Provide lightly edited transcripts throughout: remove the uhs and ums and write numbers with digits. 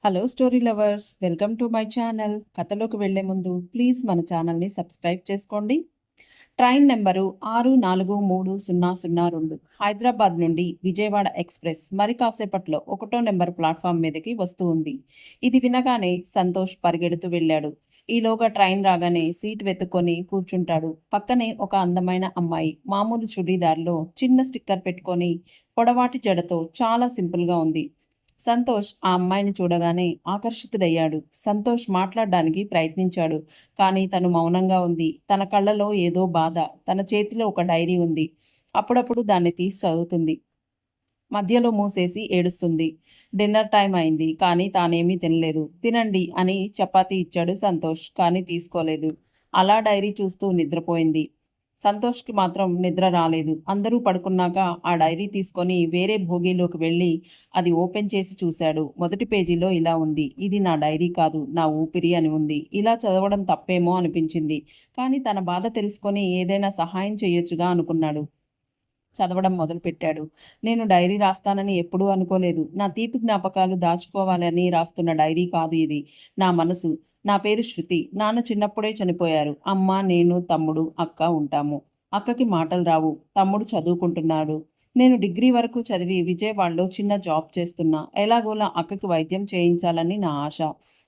Hello story lovers, welcome to my channel. కథలోకి వెళ్లే ముందు ప్లీజ్ మన ఛానల్ని సబ్స్క్రైబ్ చేసుకోండి. ట్రైన్ నెంబరు 643002 హైదరాబాద్ నుండి విజయవాడ ఎక్స్ప్రెస్ మరి కాసేపట్లో 1వ నెంబర్ ప్లాట్ఫామ్ మీదకి వస్తూ ఉంది. ఇది వినగానే సంతోష్ పరిగెడుతూ వెళ్ళాడు. ఈలోగా ట్రైన్ రాగానే సీట్ వెతుక్కొని కూర్చుంటాడు. పక్కనే ఒక అందమైన అమ్మాయి మామూలు చుడీదార్లో చిన్న స్టిక్కర్ పెట్టుకొని పొడవాటి జడతో చాలా సింపుల్గా ఉంది. సంతోష్ ఆ అమ్మాయిని చూడగానే ఆకర్షితుడయ్యాడు. సంతోష్ మాట్లాడడానికి ప్రయత్నించాడు. కానీ తను మౌనంగా ఉంది. తన కళ్ళలో ఏదో బాధ. తన చేతిలో ఒక డైరీ ఉంది. అప్పుడప్పుడు దాన్ని తీసి చదువుతుంది. మధ్యలో మూసేసి ఏడుస్తుంది. డిన్నర్ టైం అయింది. కానీ తానేమీ తినలేదు. తినండి అని చపాతీ ఇచ్చాడు సంతోష్. కానీ తీసుకోలేదు. అలా డైరీ చూస్తూ నిద్రపోయింది. సంతోష్కి మాత్రం నిద్ర రాలేదు. అందరూ పడుకున్నాక ఆ డైరీ తీసుకొని వేరే భోగిలోకి వెళ్ళి అది ఓపెన్ చేసి చూశాడు. మొదటి పేజీలో ఇలా ఉంది: ఇది నా డైరీ కాదు, నా ఊపిరి అని ఉంది. ఇలా చదవడం తప్పేమో అనిపించింది. కానీ తన బాధ తెలుసుకొని ఏదైనా సహాయం చేయొచ్చుగా అనుకున్నాడు. చదవడం మొదలుపెట్టాడు. నేను డైరీ రాస్తానని ఎప్పుడూ అనుకోలేదు. నా తీపి జ్ఞాపకాలు దాచుకోవాలని రాస్తున్న డైరీ కాదు ఇది. నా మనసు. నా పేరు శృతి. నాన్న చిన్నప్పుడే చనిపోయారు. అమ్మ, నేను, తమ్ముడు, అక్క ఉంటాము. అక్కకి మాటలు రావు. తమ్ముడు చదువుకుంటున్నాడు. నేను డిగ్రీ వరకు చదివి విజయవాడలో చిన్న జాబ్ చేస్తున్నా. ఎలాగోలా అక్కకి వైద్యం చేయించాలని నా ఆశ.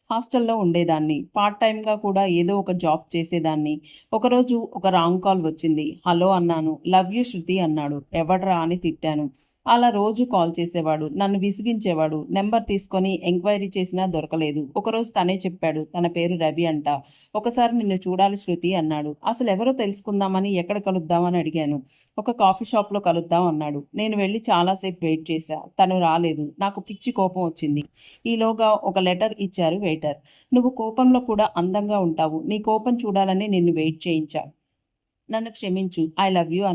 హాస్టల్లో ఉండేదాన్ని. పార్ట్ టైమ్‌గా కూడా ఏదో ఒక జాబ్ చేసేదాన్ని. ఒకరోజు ఒక రాంగ్ కాల్ వచ్చింది. హలో అన్నాను. లవ్ యూ శృతి అన్నాడు. ఎవడ్రా అని తిట్టాను. అలా రోజు కాల్ చేసేవాడు. నన్ను విసిగించేవాడు. నెంబర్ తీసుకొని ఎంక్వైరీ చేసినా దొరకలేదు. ఒకరోజు తనే చెప్పాడు. తన పేరు రవి అంట. ఒకసారి నిన్ను చూడాలి శృతి అన్నాడు. అసలెవరో తెలుసుకుందామని ఎక్కడ కలుద్దామని అడిగాను. ఒక కాఫీ షాప్‌లో కలుద్దాం అన్నాడు. నేను వెళ్ళి చాలాసేపు వెయిట్ చేశా. తను రాలేదు. నాకు పిచ్చి కోపం వచ్చింది. ఈలోగా ఒక లెటర్ ఇచ్చారు వెయిటర్. నువ్వు కోపంలో కూడా అందంగా ఉంటావు. నీ కోపం చూడాలని నిన్ను వెయిట్ చేయించా. నన్ను క్షమించు. ఐ లవ్ యూ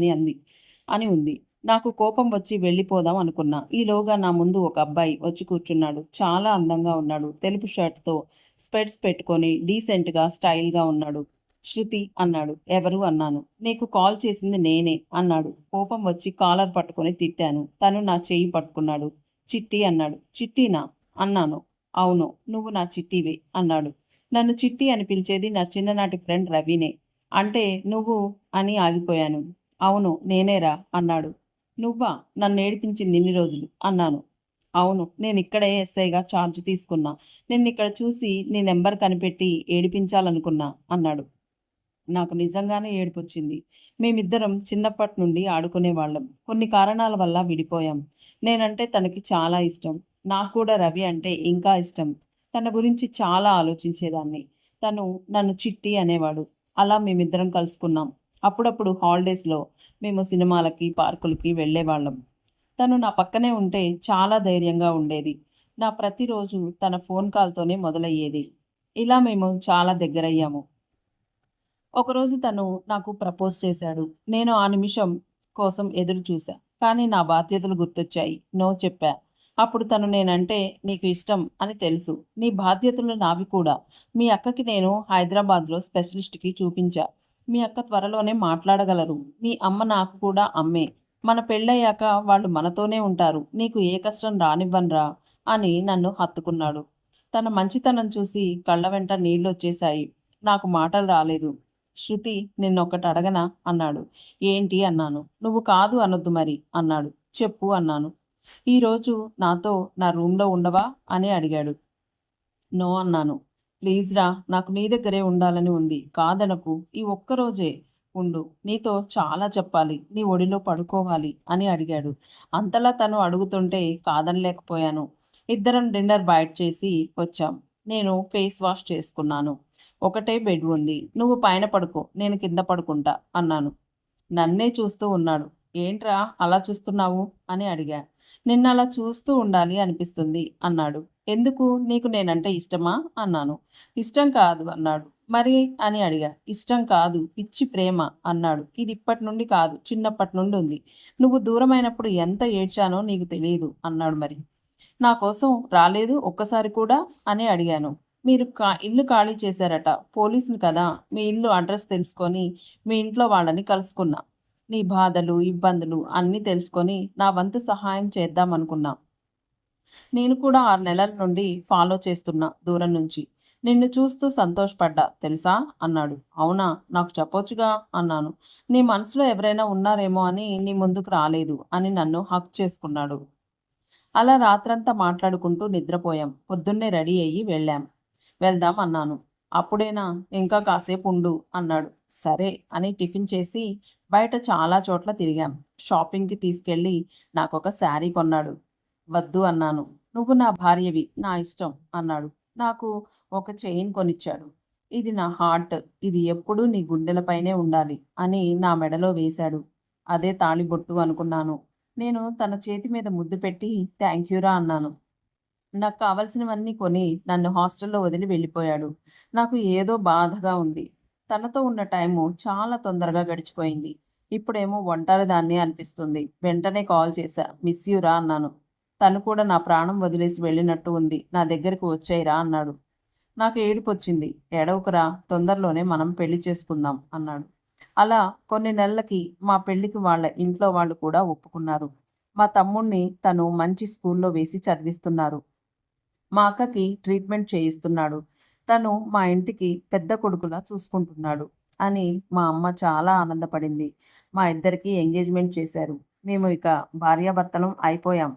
అని ఉంది. నాకు కోపం వచ్చి వెళ్ళిపోదాం అనుకున్నా. ఈలోగా నా ముందు ఒక అబ్బాయి వచ్చి కూర్చున్నాడు. చాలా అందంగా ఉన్నాడు. తెలుపు షర్ట్‌తో స్పెట్స్ పెట్టుకొని డీసెంట్‌గా, స్టైల్‌గా ఉన్నాడు. శృతి అన్నాడు. ఎవరు అన్నాను. నీకు కాల్ చేసింది నేనే అన్నాడు. కోపం వచ్చి కాలర్ పట్టుకొని తిట్టాను. తను నా చెయ్యి పట్టుకున్నాడు. చిట్టి అన్నాడు. చిట్టీనా అన్నాను. అవును, నువ్వు నా చిట్టివే అన్నాడు. నన్ను చిట్టి అని పిలిచేది నా చిన్ననాటి ఫ్రెండ్ రవినే. అంటే నువ్వు అని ఆగిపోయాను. అవును, నేనేరా అన్నాడు. నువ్వా నన్నేడిపించింది ఇన్ని రోజులు అన్నాను. అవును, నేనిక్కడే ఎస్ఐగా ఛార్జ్ తీసుకున్నా. నిన్నిక్కడ చూసి నీ నెంబర్ కనిపెట్టి ఏడిపించాలనుకున్నా అన్నాడు. నాకు నిజంగానే ఏడుపొచ్చింది. మేమిద్దరం చిన్నప్పటి నుండి ఆడుకునేవాళ్ళం. కొన్ని కారణాల వల్ల విడిపోయాం. నేనంటే తనకి చాలా ఇష్టం. నాకు కూడా రవి అంటే ఇంకా ఇష్టం. తన గురించి చాలా ఆలోచించేదాన్ని. తను నన్ను చిట్టి అనేవాడు. అలా మేమిద్దరం కలుసుకున్నాం. అప్పుడప్పుడు హాలిడేస్‌లో మేము సినిమాలకి, పార్కులకి వెళ్ళేవాళ్ళం. తను నా పక్కనే ఉంటే చాలా ధైర్యంగా ఉండేది. నా ప్రతిరోజు తన ఫోన్ కాల్‌తోనే మొదలయ్యేది. ఇలా మేము చాలా దగ్గరయ్యాము. ఒకరోజు తను నాకు ప్రపోజ్ చేశాడు. నేను ఆ నిమిషం కోసం ఎదురు చూశా. కానీ నా బాధ్యతలు గుర్తొచ్చాయి. నో చెప్పా. అప్పుడు తను నేనంటే నీకు ఇష్టం అని తెలుసు. నీ బాధ్యతలు నావి కూడా. మీ అక్కకి నేను హైదరాబాద్‌లో స్పెషలిస్ట్‌కి చూపించా. మీ అక్క త్వరలోనే మాట్లాడగలరు. మీ అమ్మ నాకు కూడా అమ్మే. మన పెళ్ళయ్యాక వాళ్ళు మనతోనే ఉంటారు. నీకు ఏ కష్టం రానివ్వనురా అని నన్ను హత్తుకున్నాడు. తన మంచితనం చూసి కళ్ళ వెంట నీళ్లొచ్చేశాయి. నాకు మాటలు రాలేదు. శృతి, నిన్నొక్కటి అడగనా అన్నాడు. ఏంటి అన్నాను. నువ్వు కాదు అనొద్దు మరి అన్నాడు. చెప్పు అన్నాను. ఈరోజు నాతో నా రూమ్‌లో ఉండవా అని అడిగాడు. నో అన్నాను. ప్లీజ్ రా, నాకు నీ దగ్గరే ఉండాలని ఉంది. కాదనకు. ఈ ఒక్కరోజే ఉండు. నీతో చాలా చెప్పాలి. నీ ఒడిలో పడుకోవాలి అని అడిగాడు. అంతలా తను అడుగుతుంటే కాదనలేకపోయాను. ఇద్దరం డిన్నర్ బయట చేసి వచ్చాం. నేను ఫేస్ వాష్ చేసుకున్నాను. ఒకటే బెడ్ ఉంది. నువ్వు పైన పడుకో. నేను కింద పడుకుంటా అన్నాను. నన్నే చూస్తూ ఉన్నాడు. ఏంట్రా అలా చూస్తున్నావు అని అడిగా. నిన్నలా చూస్తూ ఉండాలి అనిపిస్తుంది అన్నాడు. ఎందుకు? నీకు నేనంటే ఇష్టమా అన్నాను. ఇష్టం కాదు అన్నాడు. మరి అని అడిగా. ఇష్టం కాదు, పిచ్చి ప్రేమ అన్నాడు. ఇది ఇప్పటి నుండి కాదు, చిన్నప్పటి నుండి ఉంది. నువ్వు దూరమైనప్పుడు ఎంత ఏడ్చానో నీకు తెలియదు అన్నాడు. మరి నా కోసం రాలేదు ఒక్కసారి కూడా అని అడిగాను. మీరు ఇల్లు ఖాళీ చేశారట. పోలీసుని కదా. మీ ఇల్లు అడ్రస్ తెలుసుకొని మీ ఇంట్లో వాళ్ళని కలుసుకున్నా. నీ బాధలు, ఇబ్బందులు అన్నీ తెలుసుకొని నా వంతు సహాయం చేద్దామనుకున్నా. నేను కూడా 6 నెలల నుండి ఫాలో చేస్తున్నా దూరం నుంచి. నిన్ను చూస్తూ సంతోషపడ్డా తెలుసా? అన్నాడు. అవునా? నాకు చెప్పొచ్చుగా అన్నాను. నీ మనసులో ఎవరైనా ఉన్నారేమో అని నీ ముందుకు రాలేదు అని నన్ను హగ్ చేసుకున్నాడు. అలా రాత్రంతా మాట్లాడుకుంటూ నిద్రపోయాం. పొద్దున్నే రెడీ అయ్యి వెళ్ళాం. వెళ్దాం అన్నాను. అప్పుడేనా? ఇంకా కాసేపు ఉండు అన్నాడు. సరే అని టిఫిన్ చేసి బయట చాలా చోట్ల తిరిగాం. షాపింగ్‌కి తీసుకెళ్ళి నాకొక శారీ కొన్నాడు. వద్దు అన్నాను. నువ్వు నా భార్యవి. నా ఇష్టం అన్నాడు. నాకు ఒక చైన్ కొనిచ్చాడు. ఇది నా హార్ట్. ఇది ఎప్పుడూ నీ గుండెలపైనే ఉండాలి అని నా మెడలో వేశాడు. అదే తాళిబొట్టు అనుకున్నాను. నేను తన చేతి మీద ముద్దు పెట్టి థాంక్యూరా అన్నాను. నాకు కావాల్సినవన్నీ కొని నన్ను హాస్టల్‌లో వదిలి వెళ్ళిపోయాడు. నాకు ఏదో బాధగా ఉంది. తనతో ఉన్న టైము చాలా తొందరగా గడిచిపోయింది. ఇప్పుడేమో ఒంటరిదాన్ని అనిపిస్తుంది. వెంటనే కాల్ చేశా. మిస్ యూ రా అన్నాను. తను కూడా నా ప్రాణం వదిలేసి వెళ్ళినట్టు ఉంది. నా దగ్గరికి వచ్చేయ్ రా అన్నాడు. నాకు ఏడుపొచ్చింది. ఏడవకురా, తొందరలోనే మనం పెళ్లి చేసుకుందాం అన్నాడు. అలా కొన్ని నెలలకి మా పెళ్ళికి వాళ్ళ ఇంట్లో వాళ్ళు కూడా ఒప్పుకున్నారు. మా తమ్ముణ్ణి తను మంచి స్కూల్లో వేసి చదివిస్తున్నారు. మా అక్కకి ట్రీట్మెంట్ చేయిస్తున్నాడు. తను మా ఇంటికి పెద్ద కొడుకులా చూసుకుంటున్నాడు అని మా అమ్మ చాలా ఆనందపడింది. మా ఇద్దరికీ ఎంగేజ్‌మెంట్ చేశారు. మేము ఇక భార్యాభర్తలం అయిపోయాం.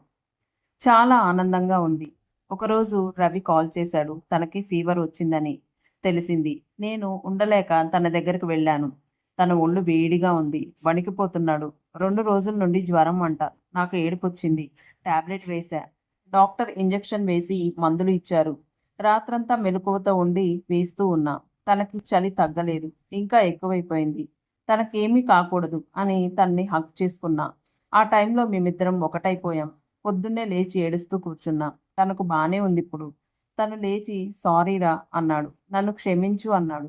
చాలా ఆనందంగా ఉంది. ఒకరోజు రవి కాల్ చేశాడు. తనకి ఫీవర్ వచ్చిందని తెలిసింది. నేను ఉండలేక తన దగ్గరికి వెళ్ళాను. తన ఒళ్ళు వేడిగా ఉంది. వణికిపోతున్నాడు. 2 రోజుల నుండి జ్వరం అంట. నాకు ఏడుపొచ్చింది. టాబ్లెట్ వేశా. డాక్టర్ ఇంజెక్షన్ వేసి మందులు ఇచ్చారు. రాత్రంతా మెలకువతో ఉండి వేస్తూ ఉన్నా. తనకి చలి తగ్గలేదు. ఇంకా ఎక్కువైపోయింది. తనకేమీ కాకూడదు అని తనని హగ్ చేసుకున్నా. ఆ టైంలో మేమిద్దరం ఒకటైపోయాం. పొద్దున్నే లేచి ఏడుస్తూ కూర్చున్నా. తనకు బానే ఉందిప్పుడు. తను లేచి సారీరా అన్నాడు. నన్ను క్షమించు అన్నాడు.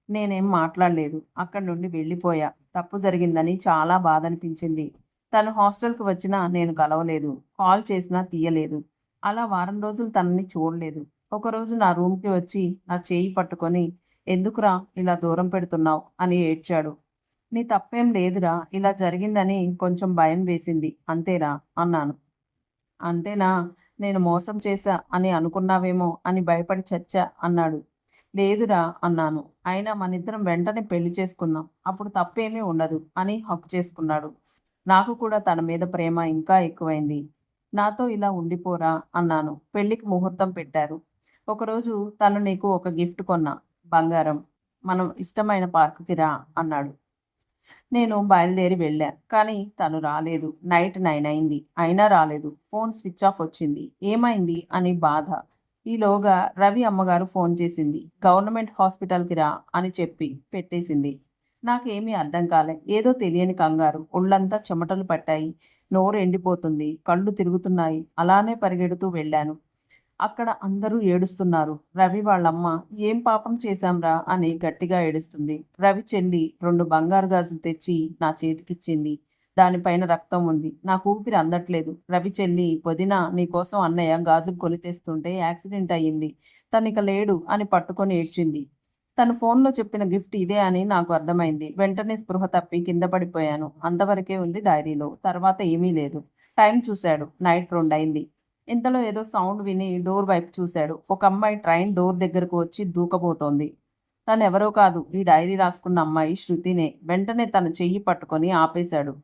నేనేం మాట్లాడలేదు. అక్కడి నుండి వెళ్ళిపోయా. తప్పు జరిగిందని చాలా బాధనిపించింది. తను హాస్టల్‌కి వచ్చినా నేను కలవలేదు. కాల్ చేసినా తీయలేదు. అలా వారం రోజులు తనని చూడలేదు. ఒకరోజు నా రూమ్‌కి వచ్చి నా చేయి పట్టుకొని, "ఎందుకురా ఇలా దూరం పెడుతున్నావు?" అని ఏడ్చాడు. "నీ తప్పేం లేదురా. ఇలా జరిగిందని కొంచెం భయం వేసింది. అంతేరా" అన్నాను. అంతేనా? నేను మోసం చేశా అని అనుకున్నావేమో అని భయపడి చచ్చా అన్నాడు. లేదురా అన్నాను. అయినా మనిద్దరం వెంటనే పెళ్లి చేసుకుందాం. అప్పుడు తప్పేమీ ఉండదు అని హగ్ చేసుకున్నాడు. నాకు కూడా తన మీద ప్రేమ ఇంకా ఎక్కువైంది. నాతో ఇలా ఉండిపోరా అన్నాను. పెళ్లికి ముహూర్తం పెట్టారు. ఒకరోజు తను నీకు ఒక గిఫ్ట్ కొన్నా. బంగారం. మనం ఇష్టమైన పార్కుకి రా అన్నాడు. నేను బయలుదేరి వెళ్ళా. కానీ తను రాలేదు. నైట్ 9 అయింది. అయినా రాలేదు. ఫోన్ స్విచ్ ఆఫ్ వచ్చింది. ఏమైంది అని బాధ. ఈలోగా రవి అమ్మగారు ఫోన్ చేసింది. గవర్నమెంట్ హాస్పిటల్‌కి రా అని చెప్పి పెట్టేసింది. నాకేమీ అర్థం కాలే. ఏదో తెలియని కంగారు. ఒళ్ళంతా చెమటలు పట్టాయి. నోరు ఎండిపోతుంది. కళ్ళు తిరుగుతున్నాయి. అలానే పరిగెడుతూ వెళ్ళాను. అక్కడ అందరూ ఏడుస్తున్నారు. రవి వాళ్ళమ్మ "ఏం పాపం చేశాంరా" అని గట్టిగా ఏడుస్తుంది. రవి చెల్లి 2 బంగారు గాజులు తెచ్చి నా చేతికిచ్చింది. దానిపైన రక్తం ఉంది. నాకు ఊపిరి అందట్లేదు. రవి చెల్లి "వదినా నీకోసం అన్నయ్య గాజులు కొని తెస్తుంటే యాక్సిడెంట్ అయ్యింది. తనిక లేడు" అని పట్టుకొని ఏడ్చింది. తను ఫోన్‌లో చెప్పిన గిఫ్ట్ ఇదే అని నాకు అర్థమైంది. వెంటనే స్పృహ తప్పి కింద పడిపోయాను. అంతవరకే ఉంది డైరీలో. తర్వాత ఏమీ లేదు. టైం చూశాడు. నైట్ 2 అయింది. ఇంతలో ఏదో సౌండ్ విని డోర్ వైపు చూశాడు. ఒక అమ్మాయి ట్రైన్ డోర్ దగ్గరకు వచ్చి దూకబోతోంది. తనెవరో కాదు. ఈ డైరీ రాసుకున్న అమ్మాయి శృతినే. వెంటనే తన చెయ్యి పట్టుకొని ఆపేశాడు.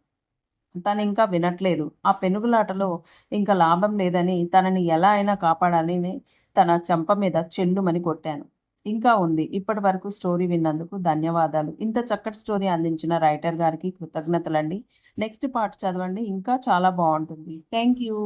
తనింకా వినట్లేదు. ఆ పెనుగులాటలో ఇంక లాభం లేదని తనని ఎలా అయినా కాపాడాలని తన చెంప మీద చెల్లుమని కొట్టాను. ఇంకా ఉంది. ఇప్పటి వరకు స్టోరీ విన్నందుకు ధన్యవాదాలు. ఇంత చక్కటి స్టోరీ అందించిన రైటర్ గారికి కృతజ్ఞతలండి. నెక్స్ట్ పార్ట్ చదవండి. ఇంకా చాలా బావుంటుంది. Thank you.